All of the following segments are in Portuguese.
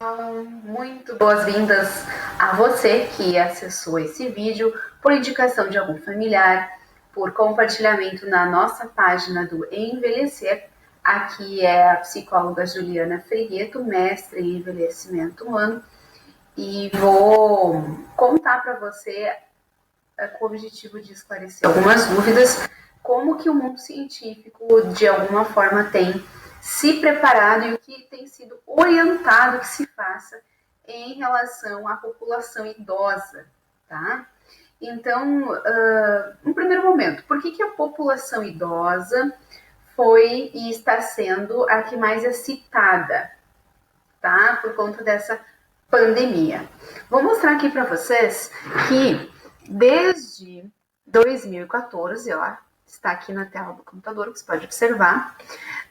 Muito boas-vindas a você que acessou esse vídeo por indicação de algum familiar, por compartilhamento na nossa página do Envelhecer. Aqui é a psicóloga Juliana Fregueto, mestre em envelhecimento humano, e vou contar para você, com o objetivo de esclarecer algumas dúvidas, como que o mundo científico, de alguma forma, tem se preparado e o que tem sido orientado que se faça em relação à população idosa, tá? Então, no primeiro momento, por que a população idosa foi e está sendo a que mais é citada, tá? Por conta dessa pandemia. Vou mostrar aqui para vocês que desde 2014, ó, está aqui na tela do computador, que você pode observar,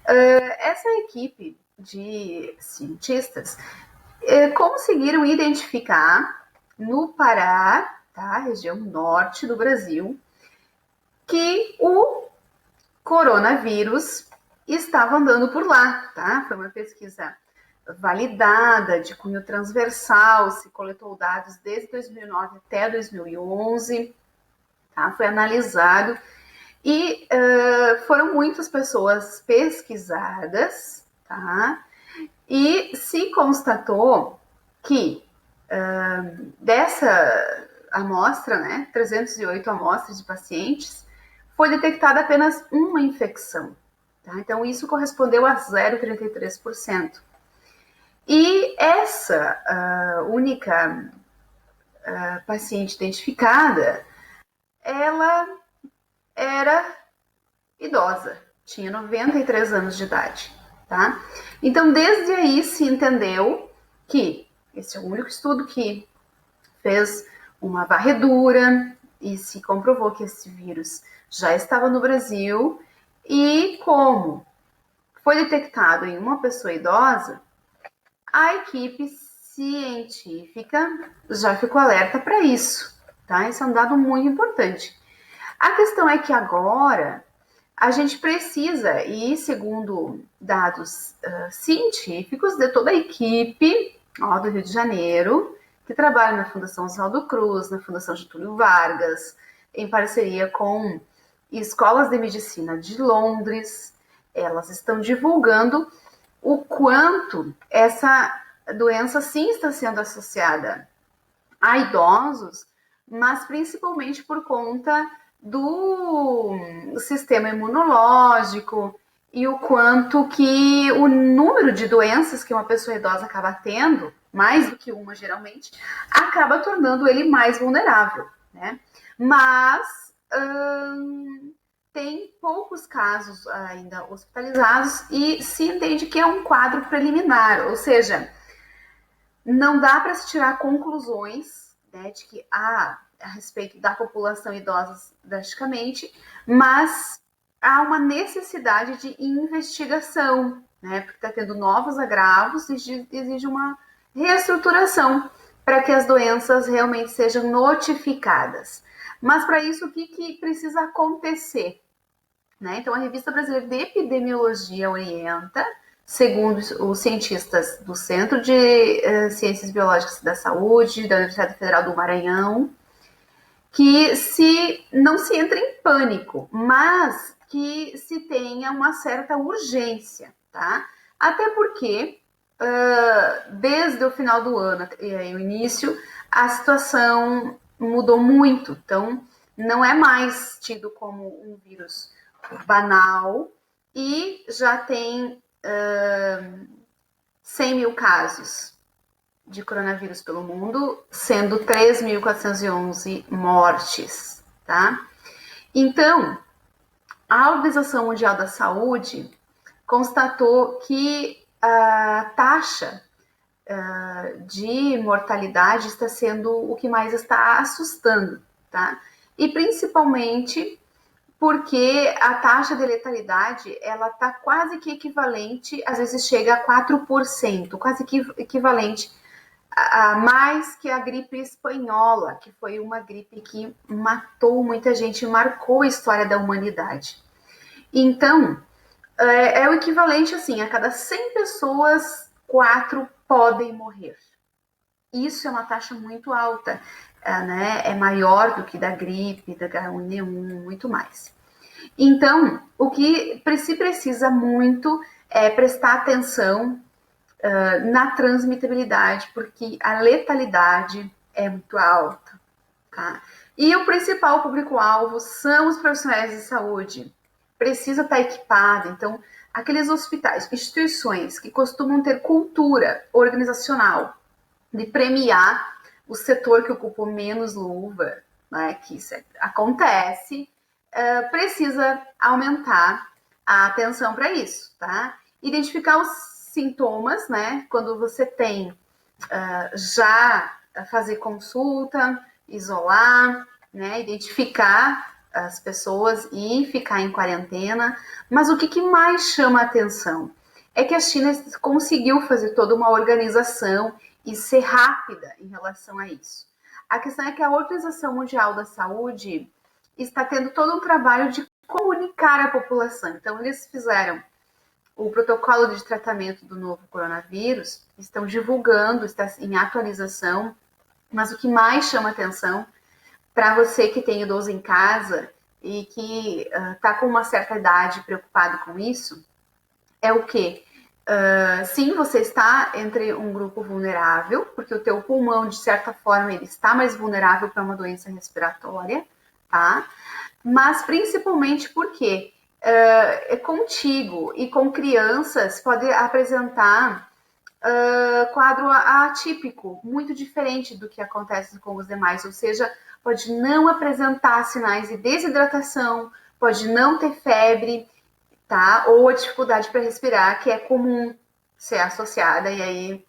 essa equipe de cientistas conseguiram identificar no Pará, tá, região norte do Brasil, que o coronavírus estava andando por lá, tá? Foi uma pesquisa validada, de cunho transversal, se coletou dados desde 2009 até 2011, tá? Foi analisado e foram muitas pessoas pesquisadas, tá? E se constatou que dessa amostra, né, 308 amostras de pacientes, foi detectada apenas uma infecção. Tá? Então, isso correspondeu a 0,33%. E essa única paciente identificada, ela era idosa, tinha 93 anos de idade, tá? Então, desde aí se entendeu que esse é o único estudo que fez uma varredura e se comprovou que esse vírus já estava no Brasil e como foi detectado em uma pessoa idosa, a equipe científica já ficou alerta para isso, tá? Isso é um dado muito importante. A questão é que agora a gente precisa, e segundo dados científicos de toda a equipe do Rio de Janeiro, que trabalha na Fundação Oswaldo Cruz, na Fundação Getúlio Vargas, em parceria com escolas de medicina de Londres, elas estão divulgando o quanto essa doença sim está sendo associada a idosos, mas principalmente por conta do sistema imunológico e o quanto que o número de doenças que uma pessoa idosa acaba tendo, mais do que uma geralmente, acaba tornando ele mais vulnerável, né? Mas tem poucos casos ainda hospitalizados e se entende que é um quadro preliminar, ou seja, não dá para se tirar conclusões, né, de que a respeito da população idosa drasticamente, mas há uma necessidade de investigação, né, porque está tendo novos agravos e exige uma reestruturação para que as doenças realmente sejam notificadas. Mas para isso, o que precisa acontecer? Né? Então, a Revista Brasileira de Epidemiologia orienta, segundo os cientistas do Centro de Ciências Biológicas da Saúde, da Universidade Federal do Maranhão, que não se entre em pânico, mas que se tenha uma certa urgência, tá? Até porque, desde o final do ano e o início, a situação mudou muito. Então, não é mais tido como um vírus banal e já tem 100 mil casos de coronavírus pelo mundo, sendo 3.411 mortes, tá? Então, a Organização Mundial da Saúde constatou que a taxa de mortalidade está sendo o que mais está assustando, tá? E principalmente porque a taxa de letalidade ela está quase que equivalente, às vezes chega a 4%, quase que equivalente a mais que a gripe espanhola, que foi uma gripe que matou muita gente, marcou a história da humanidade. Então, é o equivalente assim, a cada 100 pessoas, 4 podem morrer. Isso é uma taxa muito alta, né? É maior do que da gripe, da H1N1, muito mais. Então, o que se precisa muito é prestar atenção na transmitibilidade, porque a letalidade é muito alta, tá? E o principal público-alvo são os profissionais de saúde. Precisa estar equipado, então, aqueles hospitais, instituições que costumam ter cultura organizacional de premiar o setor que ocupou menos luva, né, que isso acontece, precisa aumentar a atenção para isso, tá? Identificar os sintomas, né? Quando você tem já fazer consulta, isolar, né? Identificar as pessoas e ficar em quarentena. Mas o que mais chama a atenção é que a China conseguiu fazer toda uma organização e ser rápida em relação a isso. A questão é que a Organização Mundial da Saúde está tendo todo um trabalho de comunicar à população. Então, eles fizeram o protocolo de tratamento do novo coronavírus, estão divulgando, está em atualização, mas o que mais chama atenção para você que tem idoso em casa e que está com uma certa idade preocupado com isso, é o quê? Sim, você está entre um grupo vulnerável, porque o teu pulmão, de certa forma, ele está mais vulnerável para uma doença respiratória, tá? Mas principalmente porque contigo e com crianças pode apresentar quadro atípico, muito diferente do que acontece com os demais, ou seja, pode não apresentar sinais de desidratação, pode não ter febre, tá? Ou a dificuldade para respirar, que é comum ser associada e aí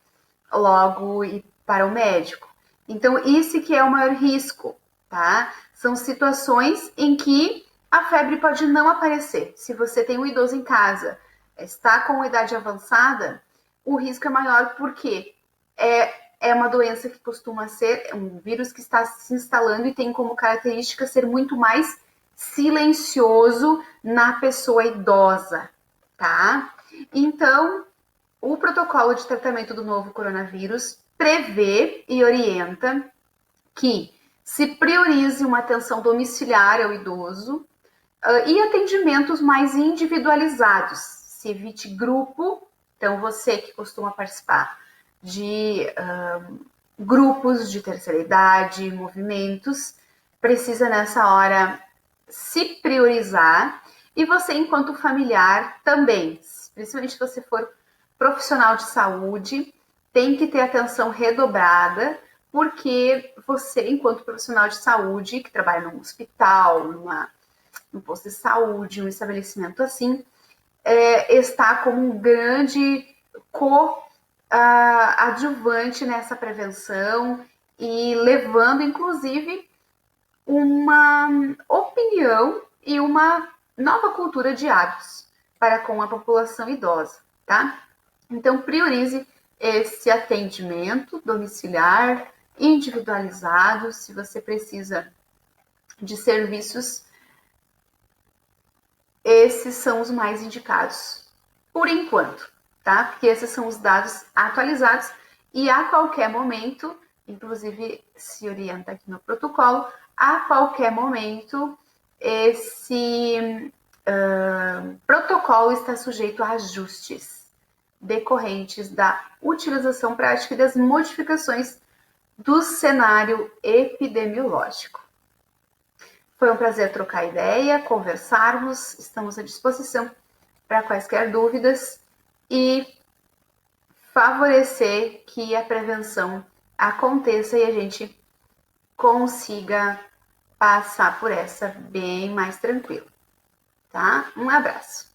logo ir para o médico. Então, esse que é o maior risco, tá? São situações em que a febre pode não aparecer. Se você tem um idoso em casa, está com idade avançada, o risco é maior porque é uma doença que costuma ser um vírus que está se instalando e tem como característica ser muito mais silencioso na pessoa idosa, tá? Então, o protocolo de tratamento do novo coronavírus prevê e orienta que se priorize uma atenção domiciliar ao idoso e atendimentos mais individualizados. Se evite grupo, então você que costuma participar de grupos de terceira idade, movimentos, precisa nessa hora se priorizar e você, enquanto familiar, também, principalmente se você for profissional de saúde, tem que ter atenção redobrada, porque você, enquanto profissional de saúde, que trabalha num hospital, num posto de saúde, um estabelecimento assim, está como um grande coadjuvante nessa prevenção e levando, inclusive, uma opinião e uma nova cultura de hábitos para com a população idosa, tá? Então, priorize esse atendimento domiciliar, individualizado. Se você precisa de serviços, esses são os mais indicados, por enquanto, tá? Porque esses são os dados atualizados e a qualquer momento, inclusive se orienta aqui no protocolo, a qualquer momento esse protocolo está sujeito a ajustes decorrentes da utilização prática e das modificações do cenário epidemiológico. Foi um prazer trocar ideia, conversarmos, estamos à disposição para quaisquer dúvidas e favorecer que a prevenção aconteça e a gente consiga passar por essa bem mais tranquilo, tá? Um abraço.